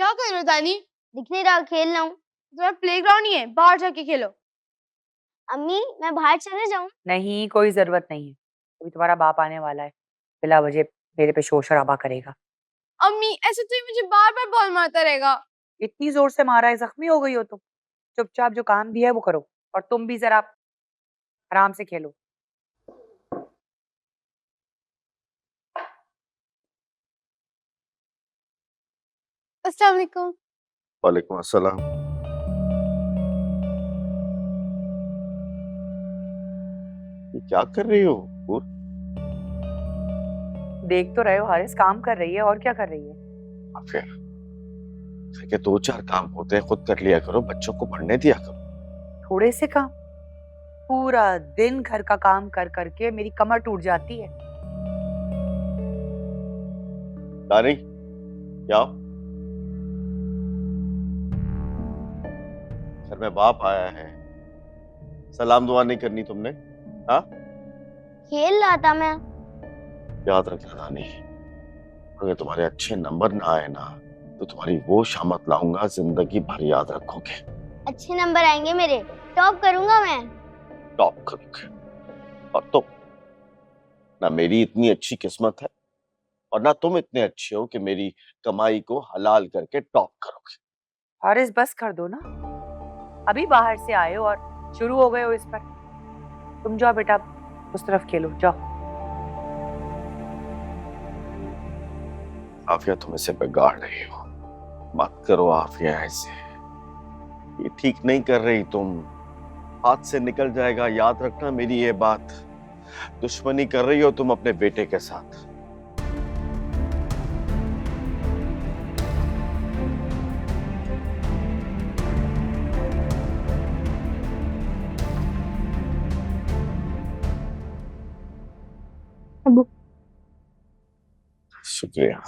क्या कर रहे हो दानी? दिख नहीं रहा, खेल रहा हूँ। तुम्हारा प्लेग्राउंड नहीं है, बाहर जाके खेलो। अम्मी मैं बाहर चले जाऊँ? नहीं, कोई जरूरत नहीं है। अभी तुम्हारा बाप आने वाला है, बिला वजह मेरे पे शोर शराबा करेगा। अम्मी ऐसे तो ये मुझे बार बार बॉल मारता रहेगा। इतनी जोर से मारा है, जख्मी हो गई हो तुम। चुपचाप जो काम दिया है वो करो, और तुम भी जरा आराम से खेलो। अस्सलाम वालेकुम। वालेकुम अस्सलाम। ये क्या कर रही हो? देख तो रहे हो हारिस, काम कर रही है, और क्या कर रही है? फिर के 2-4 काम होते हैं, खुद कर लिया करो, बच्चों को पढ़ने दिया करो। थोड़े से काम? पूरा दिन घर का काम कर करके मेरी कमर टूट जाती है। दानी क्या घर में बाप आया है, सलाम दुआ नहीं करनी तुमने? हाँ, खेल रहा था मैं। याद रखना दानी, अगर तुम्हारे अच्छे नंबर ना आए ना तो तुम्हारी वो शामत लाऊंगा, जिंदगी भर याद रखोगे। अच्छे नंबर आएंगे मेरे, टॉप करूंगा मैं। टॉप करोगे, और तुम ना मेरी इतनी अच्छी किस्मत है और ना तुम इतने अच्छे हो कि मेरी कमाई को हलाल करके टॉप करोगे। हारिस बस कर दो ना, अभी बाहर से आए हो और शुरू हो गए हो इस पर। तुम जाओ बेटा, उस तरफ खेलो, जाओ। आफिया तुम इसे बिगाड़ रही हो, मत करो आफिया ऐसे, ये ठीक नहीं कर रही तुम, हाथ से निकल जाएगा, याद रखना मेरी ये बात। दुश्मनी कर रही हो तुम अपने बेटे के साथ। अब्बू शुक्रिया,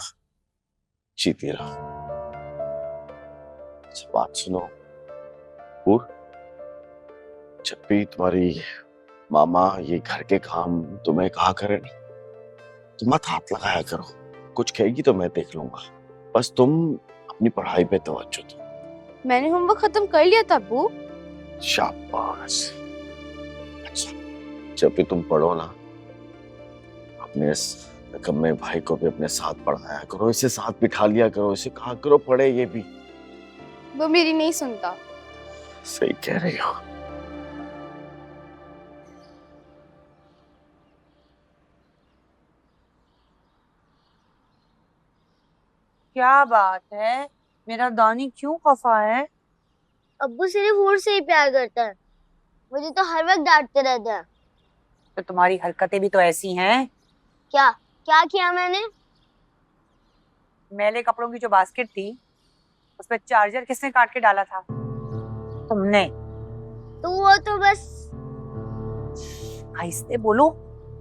जीती रहो। अच्छा बात सुनो, और जब भी तुम्हारी मामा ये घर के काम तुम्हें कहा करे ना, तो मत हाथ लगाया करो, कुछ कहेगी तो मैं देख लूंगा, बस तुम अपनी पढ़ाई पे तवज्जो दो। मैंने होमवर्क खत्म कर लिया था अब्बू। शाबाश। अच्छा जब भी तुम पढ़ो ना, अपने इस निकम्मे भाई को भी अपने साथ पढ़ाया करो, इसे साथ बिठा लिया करो, इसे कहा करो पढ़े, ये भी। वो मेरी नहीं सुनता। सही कह रही हो। क्या बात है, मेरा दानी क्यों खफा है? अब्बू सिर्फ हूर से ही प्यार करता है, मुझे तो हर वक्त डांटते रहता है। तो तुम्हारी हरकतें भी तो ऐसी हैं। क्या क्या किया मैंने? मैले कपड़ों की जो बास्केट थी, उसमें चार्जर किसने काट के डाला था? तुमने। तो वो तो बस। आहिस्ते बोलो,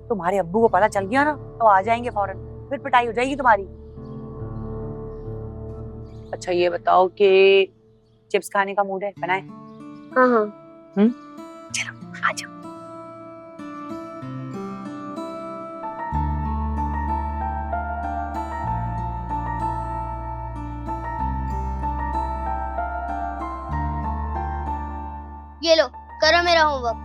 तुम्हारे अब्बू को पता चल गया ना तो आ जाएंगे फौरन, फिर पिटाई हो जाएगी तुम्हारी। अच्छा ये बताओ कि चिप्स खाने का मूड है, बनाए? हाँ हाँ। चलो आ जाओ। ये लो, करो मेरा होमवर्क।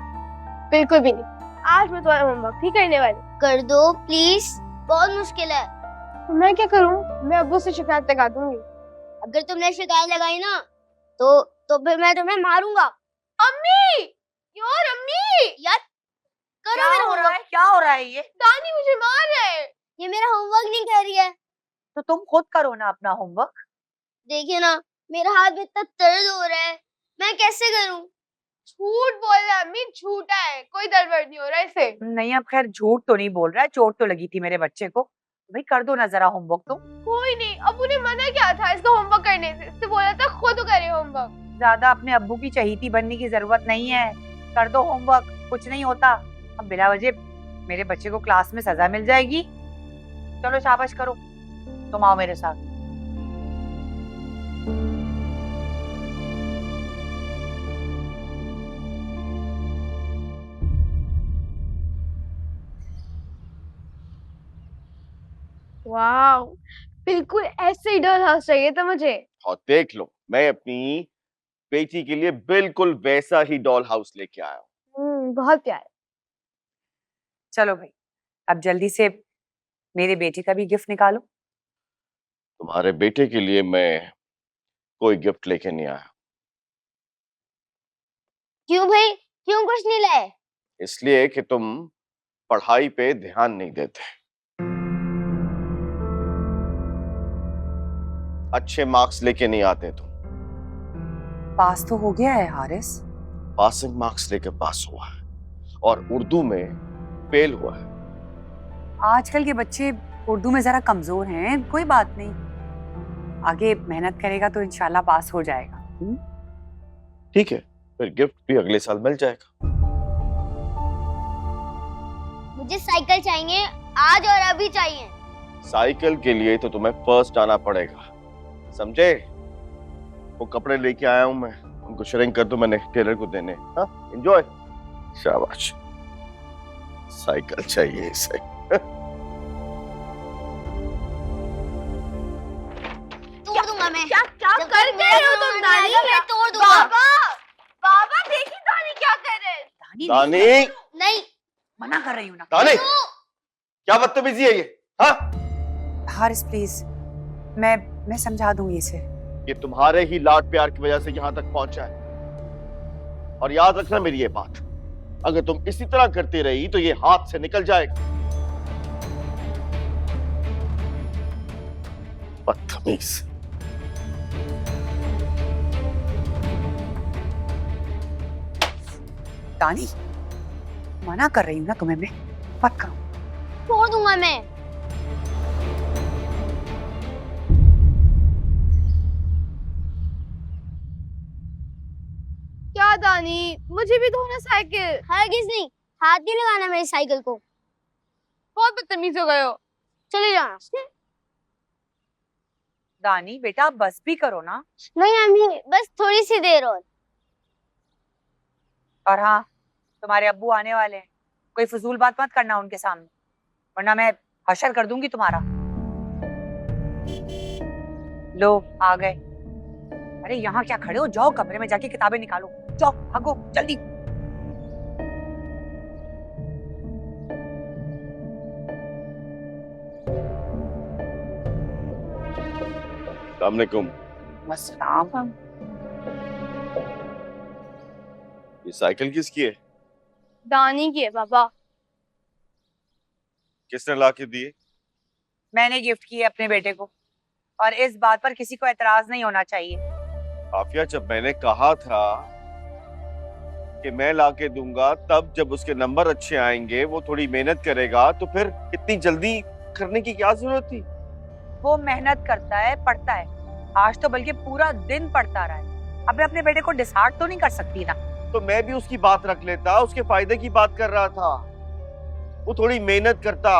बिल्कुल भी नहीं, आज मैं तुम्हारा होमवर्क नहीं करने वाली। कर दो प्लीज, बहुत मुश्किल है। तो मैं क्या करूं? मैं अब्बू से शिकायत लगा दूंगी। अगर तुमने शिकायत लगाई ना तो फिर मैं तुम्हें मारूंगा। अम्मी! यार अम्मी! यार करो मेरा होमवर्क। क्या हो रहा है ये? दानी मुझे मार रहा है। ये मेरा होमवर्क नहीं कर रही है। तो तुम खुद करो ना अपना होमवर्क। देखिए ना, मेरा हाथ में इतना दर्द हो रहा है, मैं कैसे करूं? झूठ बोल रहा है अम्मी, झूठा है, कोई दर्द नहीं हो रहा है इसे। नहीं अब खैर झूठ तो नहीं बोल रहा है, चोट तो लगी थी मेरे बच्चे को। भाई कर दो ना जरा होमवर्क तुम। कोई नहीं, अब्बू ने मना किया था इसका होमवर्क करने से, इससे बोला था खुद करे होमवर्क। ज्यादा अपने अब्बू की चहीती बनने की जरूरत नहीं है, कर दो होमवर्क, कुछ नहीं होता। अब बिला वजह मेरे बच्चे को क्लास में सजा मिल जाएगी। चलो शाबाश करो, तुम आओ मेरे साथ। वाह, बिल्कुल ऐसे ही डॉल हाउस चाहिए था मुझे। और देख लो, मैं अपनी बेटी के लिए बिल्कुल वैसा ही डॉल हाउस लेके आया हूँ। बहुत प्यारा। चलो भाई, अब जल्दी से मेरे बेटे का भी गिफ्ट निकालो। तुम्हारे बेटे के लिए मैं कोई गिफ्ट लेके नहीं आया। क्यों भाई, क्यों कुछ नहीं लाए? इसलिए कि तुम पढ़ाई पे ध्यान नहीं देते। अच्छे मार्क्स लेके नहीं आते तुम। पास तो हो गया है हारिस। पासिंग मार्क्स लेके पास हुआ है और उर्दू में फेल हुआ है। आजकल के बच्चे उर्दू में जरा कमजोर हैं, कोई बात नहीं, आगे मेहनत करेगा तो इंशाल्लाह पास हो जाएगा। ठीक है, फिर गिफ्ट भी अगले साल मिल जाएगा। मुझे साइकिल चाहिए, आज और अभी चाहिए। साइकिल के लिए तो तुम्हें फर्स्ट आना पड़ेगा, समझे? वो कपड़े लेके आया हूं मैं, उनको श्रिंक कर दो, मैंने टेलर को देने। हाँ, एंजॉय। शाबाश, साइकिल चाहिए इसे। तोड़ दूंगा मैं। क्या क्या जब कर तक रहे हो मेरा तुम मन दानी? आएगा, मैं तोड़ दूंगा। बाबा बाबा देखिए दानी क्या कर रहे हैं। दानी, नहीं, मना कर रही हूँ ना। दानी, क्या बदतमीजी है ये? हाँ, हारिस प्लीज, मैं समझा दूंगी इसे। ये तुम्हारे ही लाड प्यार की वजह से यहाँ तक पहुंचा है। और याद रखना मेरी ये बात, अगर तुम इसी तरह करती रही तो ये हाथ से निकल जाएगा। बदतमीज। दानी, मना कर रही हूँ ना तुम्हें, मैं मत करो। तोड़ दूंगा मैं। क्या दानी, मुझे भी दो ना साइकिल। हरगिज नहीं, हाथ नहीं लगाना मेरी साइकिल को। बहुत बदतमीज हो गए हो। चले जाना। दानी बेटा, आप बस भी करो ना। नहीं अम्मी, बस थोड़ी सी देर और हाँ, तुम्हारे अब्बू आने वाले हैं, कोई फजूल बात मत करना उनके सामने, वरना मैं हशर कर दूंगी तुम्हारा। लो आ गए। अरे यहाँ क्या खड़े हो, जाओ कमरे में जाके किताबें निकालो, जाओ भागो जल्दी। अस्सलाम वालेकुम। अस्सलाम। ये साइकिल किसकी है? दानी की है बाबा। किसने ला के दी है? मैंने गिफ्ट की है अपने बेटे को, और इस बात पर किसी को एतराज नहीं होना चाहिए। आफिया, जब मैंने कहा था कि मैं ला के दूंगा, तब जब उसके नंबर अच्छे आएंगे, वो थोड़ी मेहनत करेगा, तो फिर इतनी जल्दी करने की क्या जरूरत थी? वो मेहनत करता है, पढ़ता है, आज तो बल्कि पूरा दिन पढ़ता रहा है। अब मैं अपने बेटे को डिसहार्ट तो नहीं कर सकती ना। तो मैं भी उसकी बात रख लेता, उसके फायदे की बात कर रहा था। वो थोड़ी मेहनत करता,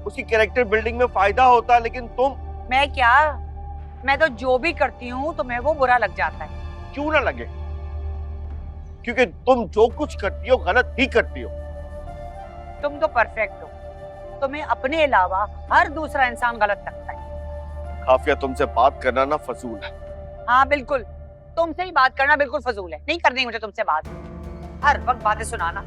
उसकी कैरेक्टर बिल्डिंग में फायदा होता, लेकिन तुम। मैं क्या, मैं तो जो भी करती हूँ तुम्हें वो बुरा लग जाता है। क्यों ना लगे? क्योंकि तुम जो कुछ करती हो गलत ही करती हो। तुम तो परफेक्ट हो, तुम्हें अपने अलावा हर दूसरा इंसान गलत लगता है। काफिया, तुमसे बात करना ना फजूल है। हाँ बिल्कुल, तुमसे ही बात करना बिल्कुल फजूल है, नहीं करनी मुझे तुमसे बात। हर वक्त बातें सुनाना।